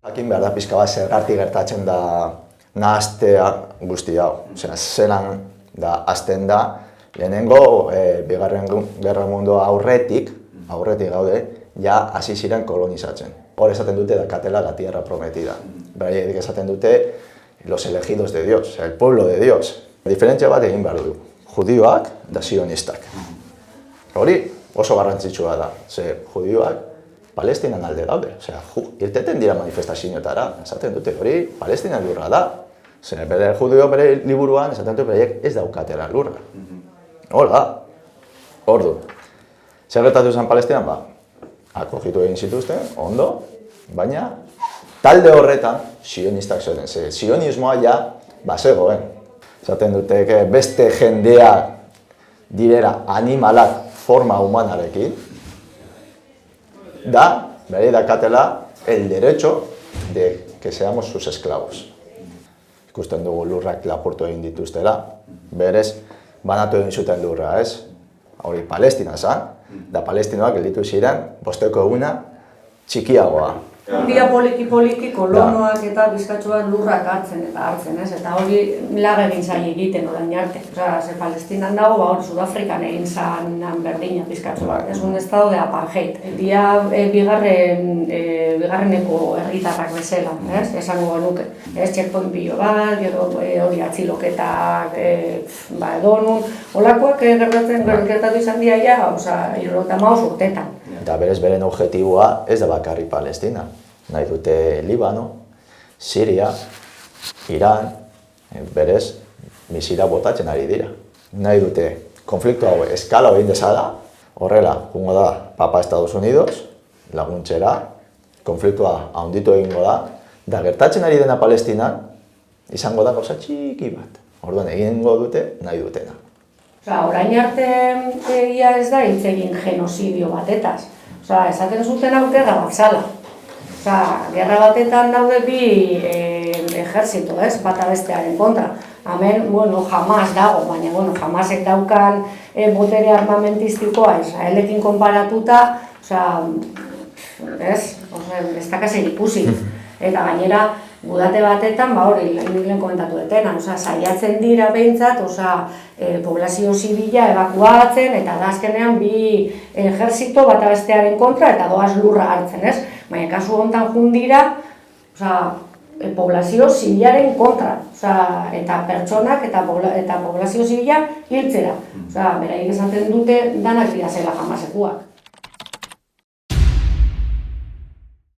Jakin behar da pixka bat zergatik gertatzen da nahastea guzti hau. Osea, zelan da hasten da, lehenengo Bigarren Gerra Mundua aurretik gaude, ja hasi ziren kolonizatzen. Hor esaten dute dakatela la tierra prometida. Beraiek esaten dute los elegidos de Dios, o sea, el pueblo de Dios. Diferentzia bat egin behar du, judioak da sionistak. Hori oso garrantzitsua da, ze judioak Palestinan alde daude. Osea, irteten dira manifestazioetara, esaten dute hori Palestina lurra da. Osea, bere judio bere liburuan esaten dute beraiek ez daukatela lurra. Hola, ordu. Zer gertatu zen Palestinan? Akogitu egin zituzten, ondo, baina talde horretan sionistak zeuden. Sionismoa ja bazegoen. Esaten dute beste jendea direla animalak forma humanarekin, da, bere dakatela, el derecho de que seamos sus esclavos. Ikusten dugu lurrak lapurtu egin dituztela, berez, banatu egin zuten lurra, ez? Hori Palestina zen, da Palestinoak gelditu ziren, bosteko eguna txikiagoa. Dia poliki kolonoak eta bizkatxoak lurrak hartzen, ez? Eta hori lag egin zaila egiten orain arte. Osea, ze Palestinan dago, hor Sudafrikan egin zan berdina bizkatxoak. Ez un estado de apartheid. Dia bigarreneko herritarrak bezala, ez? Esango genuke. Ez checkpoint pilo bat, gero hori atxiloketak, edonun. Olakoak gertatu izan dira ja, osea, 75 urtetan. Eta berez beren objetiboa ez da bakarri Palestina. Nahi dute Libano, Siria, Iran, berez misila botatzen ari dira. Nahi dute konflikto hau eskala egin dezala, horrela, jungo da Papa Estados Unidos, laguntzera, konfliktua handitu egingo da gertatzen ari dena Palestinan, izango da gauza txiki bat. Orduan egingo dute nahi dutena. Orain arte ia ez da hitz egin genozidio batetaz. Esaten zuten hau gerra bat zala. Gerra batetan daude bi ejerzito, bata bestearen kontra. Hemen, Hamas dago, baina Hamasek daukan botere armamentistikoa Israelekin konparatuta, ez dakaz ikusi. Eta gainera, gudate batetan, hori lehen komentatu detena, saiatzen dira behintzat, poblazio zibila evakuatzen, eta da azkenean bi ejerzito bata bestearen kontra, eta doaz lurra hartzen, ez? Baina kasu honetan jundira, poblazio zibilaren kontra, eta pertsonak eta poblazio zibila hiltzera. Beraiek esaten dute danak dira zela Hamasekuak.